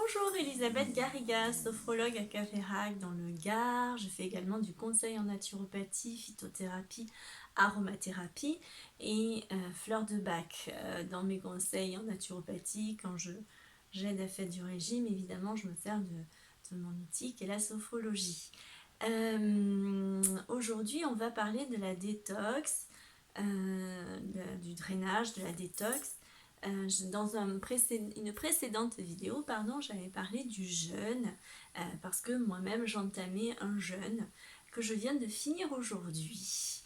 Bonjour, Elisabeth Garriga, sophrologue à Caférac dans le Gard. Je fais également du conseil en naturopathie, phytothérapie, aromathérapie et fleurs de bac. Dans mes conseils en naturopathie, quand j'aide à faire du régime, évidemment, je me sers de mon outil qui est la sophrologie. Aujourd'hui, on va parler de la détox, du drainage, de la détox. Dans une précédente vidéo, j'avais parlé du jeûne parce que moi-même j'entamais un jeûne que je viens de finir aujourd'hui.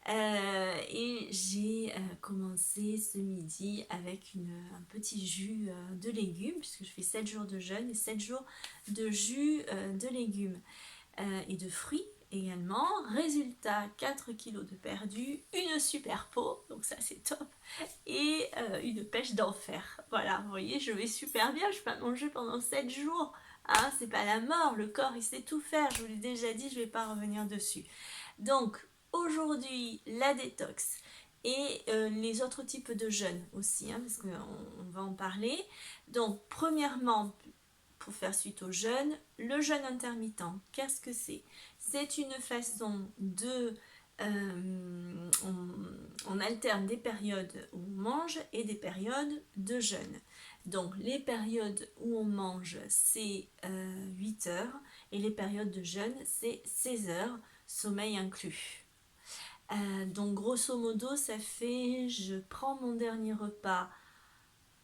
Et j'ai commencé ce midi avec un petit jus de légumes, puisque je fais 7 jours de jeûne et 7 jours de jus de légumes et de fruits également. Résultat, 4 kilos de perdu, une super peau, donc ça c'est top, et une pêche d'enfer. Voilà, vous voyez, je vais super bien, je peux pas manger pendant 7 jours. Hein, c'est pas la mort, le corps il sait tout faire, je vous l'ai déjà dit, je vais pas revenir dessus. Donc aujourd'hui, la détox et les autres types de jeûnes aussi, hein, parce qu'on va en parler. Donc premièrement, pour faire suite au jeûne, le jeûne intermittent, qu'est-ce que c'est? C'est une façon de... on alterne des périodes où on mange et des périodes de jeûne. Donc les périodes où on mange, c'est 8 heures et les périodes de jeûne, c'est 16 heures, sommeil inclus. Donc grosso modo, ça fait, je prends mon dernier repas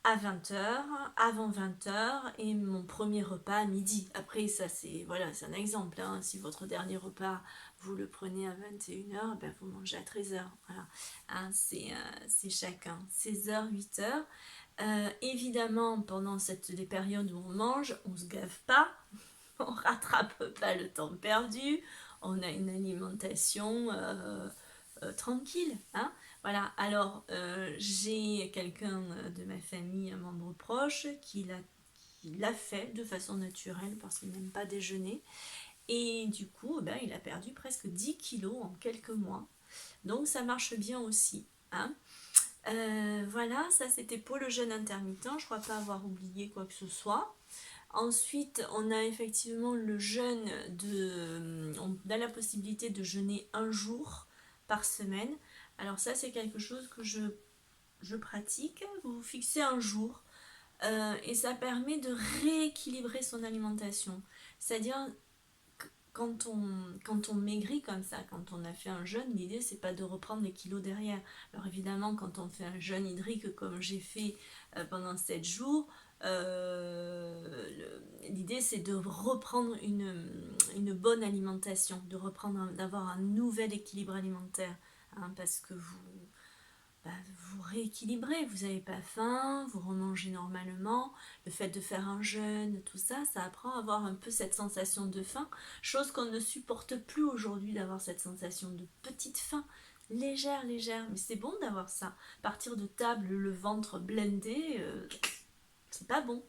à 20 h, avant 20 h, et mon premier repas à midi. Après, ça c'est voilà, c'est un exemple. Hein. Si votre dernier repas, vous le prenez à 21 h, ben, vous mangez à 13 h. Voilà. Hein, c'est chacun. 16 h, 8 h. Évidemment, pendant les périodes où on mange, on ne se gave pas, on rattrape pas le temps perdu, on a une alimentation tranquille. Hein. Voilà, alors j'ai quelqu'un de ma famille, un membre proche, qui l'a fait de façon naturelle parce qu'il n'aime pas déjeuner. Et du coup, ben, il a perdu presque 10 kilos en quelques mois. Donc ça marche bien aussi. Hein. Voilà, ça c'était pour le jeûne intermittent. Je ne crois pas avoir oublié quoi que ce soit. Ensuite, on a effectivement le jeûne on a la possibilité de jeûner un jour par semaine. Alors ça, c'est quelque chose que je pratique. Vous vous fixez un jour et ça permet de rééquilibrer son alimentation. C'est-à-dire, quand on maigrit comme ça, quand on a fait un jeûne, l'idée c'est pas de reprendre les kilos derrière. Alors évidemment, quand on fait un jeûne hydrique comme j'ai fait pendant 7 jours, l'idée c'est de reprendre une bonne alimentation, d'avoir un nouvel équilibre alimentaire, hein, parce que vous rééquilibrez, vous n'avez pas faim, vous remangez normalement, le fait de faire un jeûne, tout ça, ça apprend à avoir un peu cette sensation de faim, chose qu'on ne supporte plus aujourd'hui, d'avoir cette sensation de petite faim, légère, mais c'est bon d'avoir ça. Partir de table, le ventre blindé, c'est pas bon.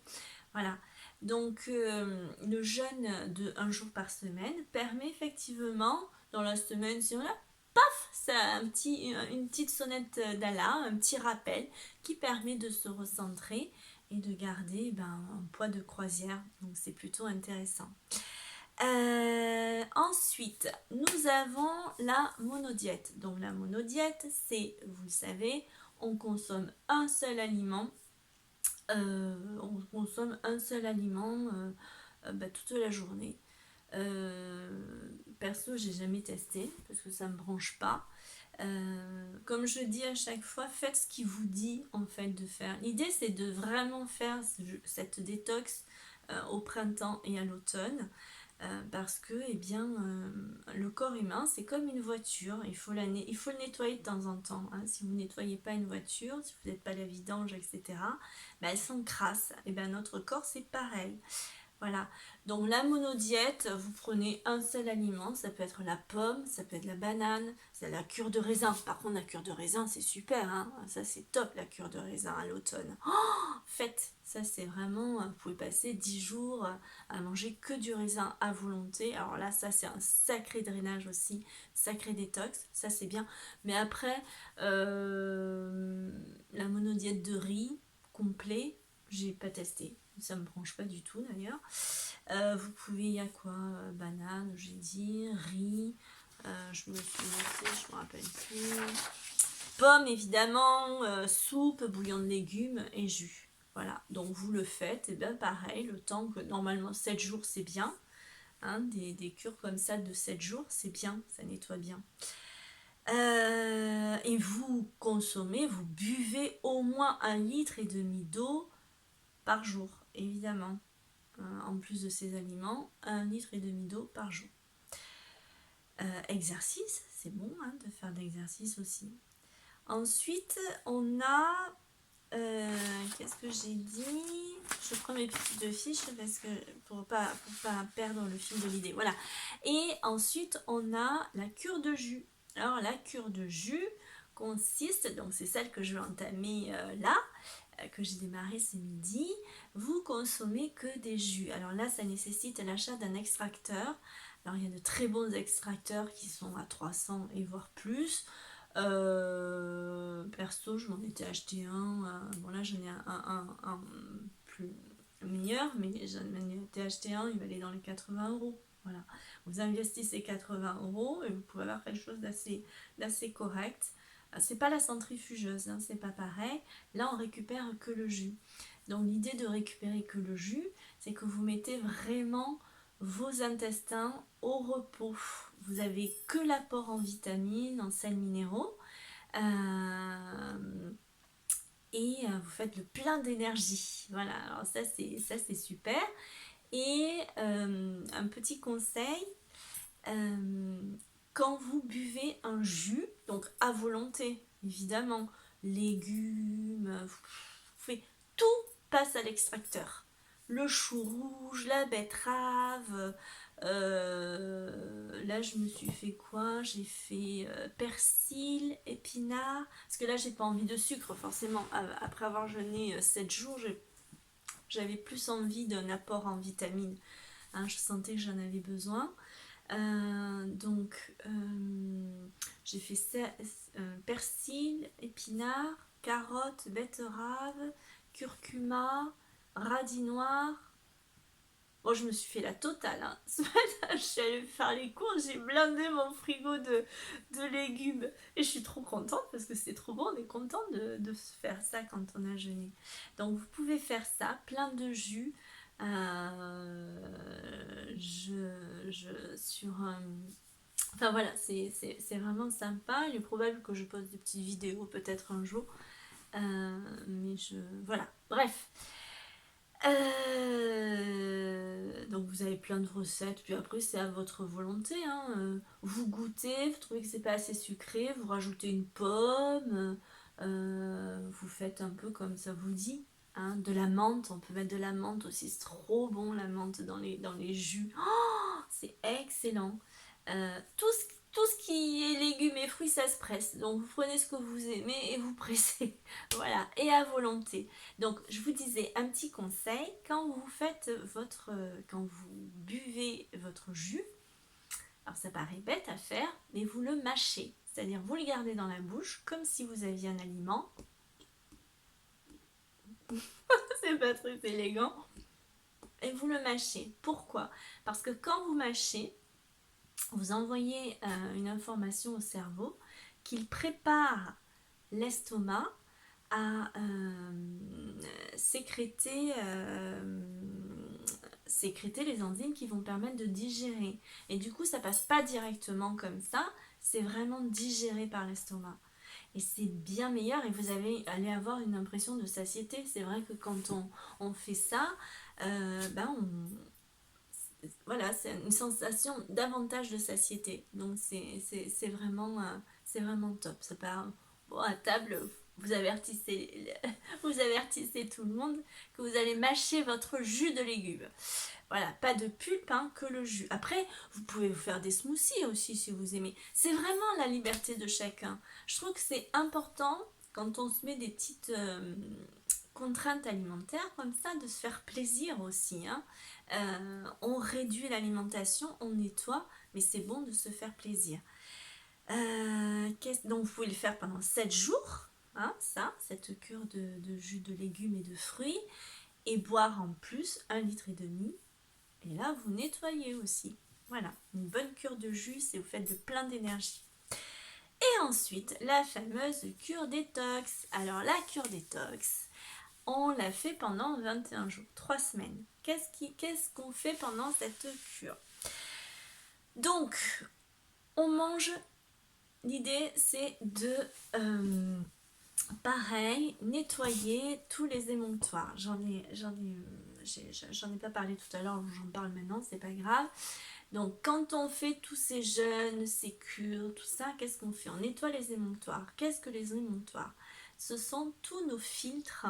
Voilà. Donc le jeûne de un jour par semaine permet effectivement, dans la semaine, si on a c'est une petite sonnette d'alarme, un petit rappel qui permet de se recentrer et de garder un poids de croisière. Donc c'est plutôt intéressant. Ensuite, nous avons la monodiète. Donc la monodiète, c'est, vous le savez, on consomme un seul aliment. Toute la journée. Perso, j'ai jamais testé parce que ça me branche pas. Comme je dis à chaque fois, faites ce qui vous dit en fait de faire. L'idée c'est de vraiment faire cette détox au printemps et à l'automne. Parce que le corps humain c'est comme une voiture, il faut le nettoyer de temps en temps. Hein. Si vous ne nettoyez pas une voiture, si vous n'êtes pas la vidange, etc., elle s'encrasse. Et notre corps c'est pareil. Voilà, donc la monodiète, vous prenez un seul aliment, ça peut être la pomme, ça peut être la banane, c'est la cure de raisin. Par contre, la cure de raisin, c'est super, hein, ça c'est top la cure de raisin à l'automne. Oh, faites, ça c'est vraiment, vous pouvez passer 10 jours à manger que du raisin à volonté. Alors là, ça c'est un sacré drainage aussi, sacré détox, ça c'est bien. Mais après, la monodiète de riz complet, j'ai pas testé. ça me branche pas du tout d'ailleurs. Vous pouvez, il y a quoi, banane, j'ai dit, riz, je me suis notée, je me rappelle plus. Pommes évidemment, soupe, bouillon de légumes et jus. Voilà, donc vous le faites, et bien pareil, le temps que normalement 7 jours c'est bien. Hein, des cures comme ça de 7 jours, c'est bien, ça nettoie bien. Et vous consommez, vous buvez au moins 1,5 litre d'eau par jour, évidemment. En plus de ces aliments, 1,5 litre d'eau par jour. Exercice, c'est bon hein, de faire de l'exercice aussi. Ensuite, on a... qu'est-ce que j'ai dit? Je prends mes petites fiches parce que pour pas perdre le fil de l'idée. Voilà. Et ensuite, on a la cure de jus. Alors, la cure de jus consiste, donc c'est celle que je vais entamer là, que j'ai démarré ce midi. Vous consommez que des jus. Alors là, ça nécessite l'achat d'un extracteur. Alors, il y a de très bons extracteurs qui sont à 300 et voire plus. Perso, je m'en étais acheté un. Bon, là, j'en ai un plus meilleur, mais j'en ai acheté un, il valait dans les 80 euros. Voilà. Vous investissez 80 euros et vous pouvez avoir quelque chose d'assez correct. C'est pas la centrifugeuse, hein, c'est pas pareil. Là, on récupère que le jus. Donc, l'idée de récupérer que le jus, c'est que vous mettez vraiment vos intestins au repos. Vous avez que l'apport en vitamines, en sels minéraux. Et vous faites le plein d'énergie. Voilà, alors ça c'est super. Et un petit conseil, quand vous buvez un jus, donc à volonté, évidemment, légumes, tout passe à l'extracteur. Le chou rouge, la betterave, là je me suis fait quoi? J'ai fait persil, épinard, parce que là j'ai pas envie de sucre forcément. Après avoir jeûné 7 jours, j'avais plus envie d'un apport en vitamines. Hein, je sentais que j'en avais besoin. Donc j'ai fait persil, épinard, carottes, betterave, curcuma, radis noir. Bon, je me suis fait la totale. Hein. Ce matin, je suis allée faire les courses, j'ai blindé mon frigo de légumes. Et je suis trop contente parce que c'est trop bon, on est content de faire ça quand on a jeûné. Donc, vous pouvez faire ça, plein de jus. Sur enfin voilà, c'est vraiment sympa. Il est probable que je poste des petites vidéos peut-être un jour. Mais voilà, bref. Donc vous avez plein de recettes, puis après c'est à votre volonté. Hein. Vous goûtez, vous trouvez que c'est pas assez sucré, vous rajoutez une pomme, vous faites un peu comme ça vous dit. Hein. De la menthe, on peut mettre de la menthe aussi, c'est trop bon la menthe dans les jus. Oh, c'est excellent. Tout ce qui est légumes et fruits, ça se presse. Donc vous prenez ce que vous aimez et vous pressez. Voilà, et à volonté. Donc je vous disais un petit conseil, quand vous buvez votre jus, alors ça paraît bête à faire, mais vous le mâchez. C'est-à-dire vous le gardez dans la bouche comme si vous aviez un aliment. C'est pas très élégant. Et vous le mâchez. Pourquoi? Parce que quand vous mâchez, vous envoyez une information au cerveau qu'il prépare l'estomac à sécréter les enzymes qui vont permettre de digérer. Et du coup, ça passe pas directement comme ça, c'est vraiment digéré par l'estomac. Et c'est bien meilleur et vous allez avoir une impression de satiété. C'est vrai que quand on fait ça, voilà, c'est une sensation davantage de satiété. Donc c'est vraiment top. C'est pas bon, à table, vous avertissez, vous avertissez tout le monde que vous allez mâcher votre jus de légumes. Voilà, pas de pulpe, hein, que le jus. Après, vous pouvez vous faire des smoothies aussi si vous aimez. C'est vraiment la liberté de chacun. Je trouve que c'est important quand on se met des petites contraintes alimentaires comme ça, de se faire plaisir aussi. Hein. On réduit l'alimentation, on nettoie, mais c'est bon de se faire plaisir. Donc vous pouvez le faire pendant 7 jours, hein, cette cure de jus de légumes et de fruits. et boire en plus 1,5 litre. Et là, vous nettoyez aussi. Voilà, une bonne cure de jus et vous faites de plein d'énergie. Et ensuite, la fameuse cure détox. Alors, la cure détox, on l'a fait pendant 21 jours, 3 semaines. Qu'est-ce qu'on fait pendant cette cure? Donc, on mange. L'idée, c'est de, pareil, nettoyer tous les émonctoires. J'en ai pas parlé tout à l'heure, j'en parle maintenant, c'est pas grave. Donc, quand on fait tous ces jeûnes, ces cures, tout ça, qu'est-ce qu'on fait? On nettoie les émonctoires. Qu'est-ce que les émonctoires? Ce sont tous nos filtres,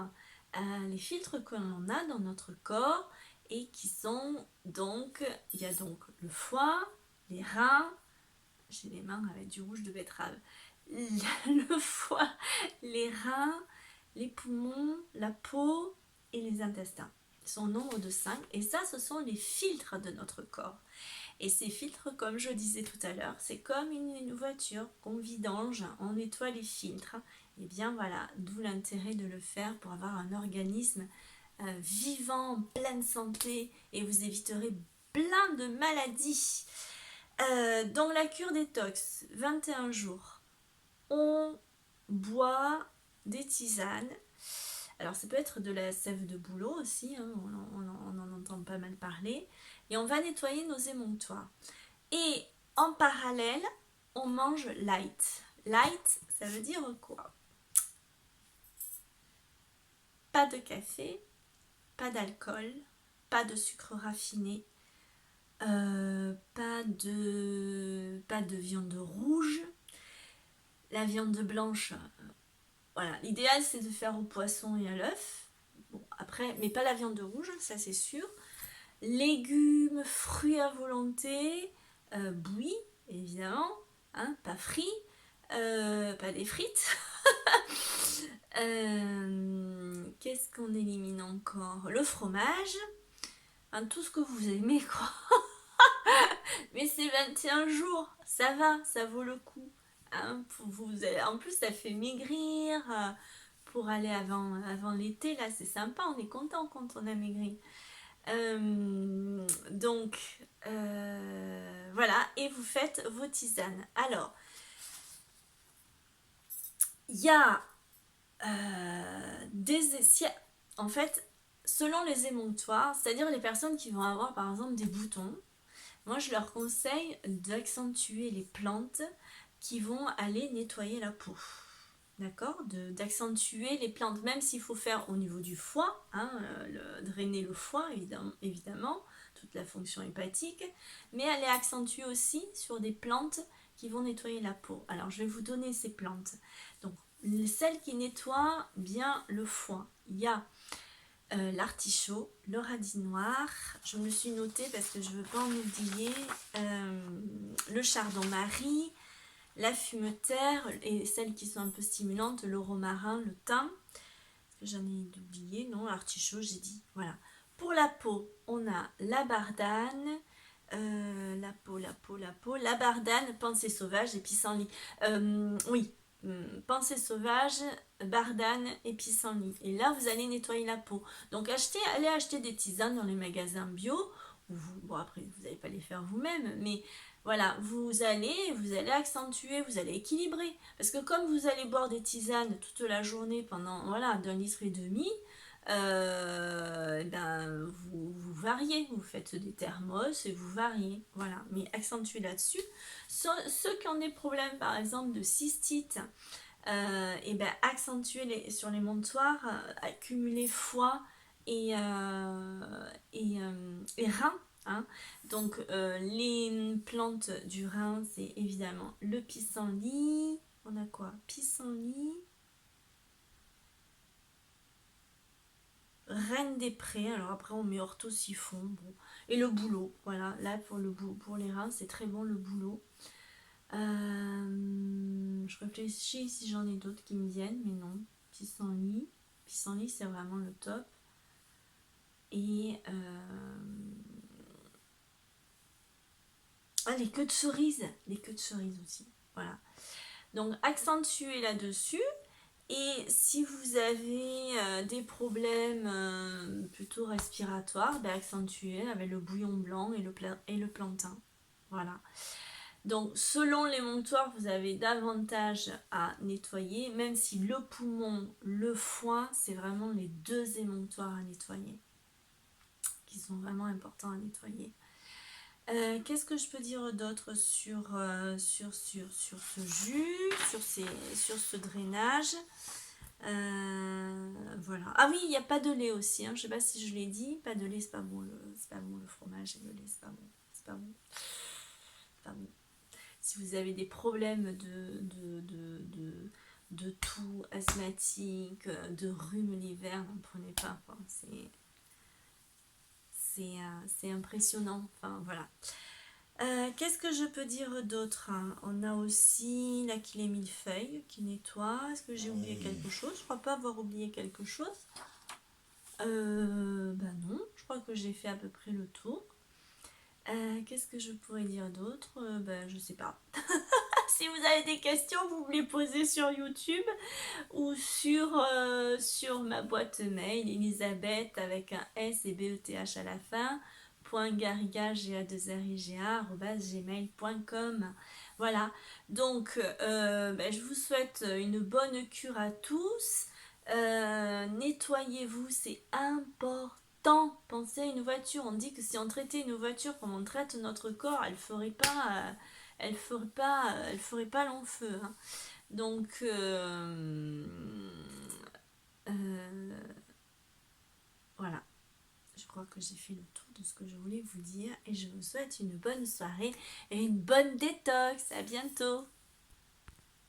les filtres que l'on a dans notre corps et qui sont donc, il y a donc le foie, les reins, j'ai les mains avec du rouge de betterave, le foie, les reins, les poumons, la peau et les intestins. Ils sont au nombre de 5 et ça, ce sont les filtres de notre corps. Et ces filtres, comme je disais tout à l'heure, c'est comme une voiture qu'on vidange, on nettoie les filtres. Et bien voilà, d'où l'intérêt de le faire pour avoir un organisme vivant, en pleine santé et vous éviterez plein de maladies. Dans la cure détox, 21 jours, on boit des tisanes. Alors ça peut être de la sève de bouleau aussi, hein, on en entend pas mal parler. Et on va nettoyer nos émonctoires. Et en parallèle, on mange light. Light, ça veut dire quoi? Pas de café, pas d'alcool, pas de sucre raffiné, pas de viande rouge. La viande blanche, voilà, l'idéal c'est de faire au poisson et à l'œuf. Bon, après, mais pas la viande rouge, ça c'est sûr. Légumes, fruits à volonté, bouillis, évidemment, hein, pas frits, pas des frites. Qu'est-ce qu'on élimine encore? Le fromage, hein, tout ce que vous aimez, quoi. Mais c'est 21 jours, ça va, ça vaut le coup. Hein, en plus, ça fait maigrir. Pour aller avant l'été, là, c'est sympa, on est content quand on a maigri. Donc, voilà, et vous faites vos tisanes. Alors, il y a en fait, selon les émonctoires, c'est-à-dire les personnes qui vont avoir par exemple des boutons, moi je leur conseille d'accentuer les plantes qui vont aller nettoyer la peau. D'accord, d'accentuer les plantes, même s'il faut faire au niveau du foie, hein, drainer le foie évidemment, toute la fonction hépatique, mais elle est accentuée aussi sur des plantes qui vont nettoyer la peau. Alors je vais vous donner ces plantes. Donc celles qui nettoient bien le foie, il y a l'artichaut, le radis noir, je me suis notée parce que je ne veux pas en oublier, le chardon-marie, la fumeterre et celles qui sont un peu stimulantes, le romarin, le thym. J'en ai oublié, non, l'artichaut, j'ai dit. Voilà. Pour la peau, on a la bardane, la bardane, pensée sauvage et pissenlit. Oui, pensée sauvage, bardane et pissenlit. Et là, vous allez nettoyer la peau. Donc, allez acheter des tisanes dans les magasins bio. Bon, après, vous n'allez pas les faire vous-même, mais voilà, vous allez accentuer, vous allez équilibrer. Parce que comme vous allez boire des tisanes toute la journée pendant, voilà, d'1,5 litre, ben, vous variez, vous faites des thermos et vous variez, voilà, mais accentuez là-dessus. Ceux qui ont des problèmes par exemple de cystite, et ben accentuez sur les montoirs, accumulez foie et reins. Hein. Donc les plantes du rein, c'est évidemment le pissenlit. On a quoi? Pissenlit, reine des prés, alors après on met orthosiphon, bon. Et le bouleau, voilà, là pour les reins c'est très bon le bouleau. Je réfléchis si j'en ai d'autres qui me viennent, mais non. Pissenlit, c'est vraiment le top. Et les queues de cerise aussi, voilà. Donc accentuer là-dessus. Et si vous avez des problèmes plutôt respiratoires, ben, accentuez avec le bouillon blanc et le plantain. Voilà. Donc selon l'émonctoire, vous avez davantage à nettoyer, même si le poumon, le foie, c'est vraiment les deux émonctoires à nettoyer, qui sont vraiment importants à nettoyer. Qu'est-ce que je peux dire d'autre sur ce jus, sur ce drainage? Voilà. Ah oui, il n'y a pas de lait aussi. Hein. Je sais pas si je l'ai dit. Pas de lait, c'est pas bon. C'est pas bon le fromage et le lait, c'est pas bon. C'est pas bon. C'est pas bon. Si vous avez des problèmes de toux asthmatique, de rhume l'hiver, n'en prenez pas. Quoi. C'est impressionnant. Enfin, voilà. Qu'est-ce que je peux dire d'autre? On a aussi la Kilé Millefeuille qui nettoie. Est-ce que j'ai oublié quelque chose? Je crois pas avoir oublié quelque chose. Ben non, je crois que j'ai fait à peu près le tour. Qu'est-ce que je pourrais dire d'autre? Ben je sais pas. Si vous avez des questions, vous me les posez sur YouTube ou sur ma boîte mail Elisabeth avec un S et BETH à la fin .gariga gmail.com. Voilà, donc ben, je vous souhaite une bonne cure à tous. Nettoyez-vous, c'est important. Pensez à une voiture, on dit que si on traitait une voiture comme on traite notre corps, elle ferait pas long feu. Hein. Donc voilà, je crois que j'ai fait le tour de ce que je voulais vous dire et je vous souhaite une bonne soirée et une bonne détox. À bientôt.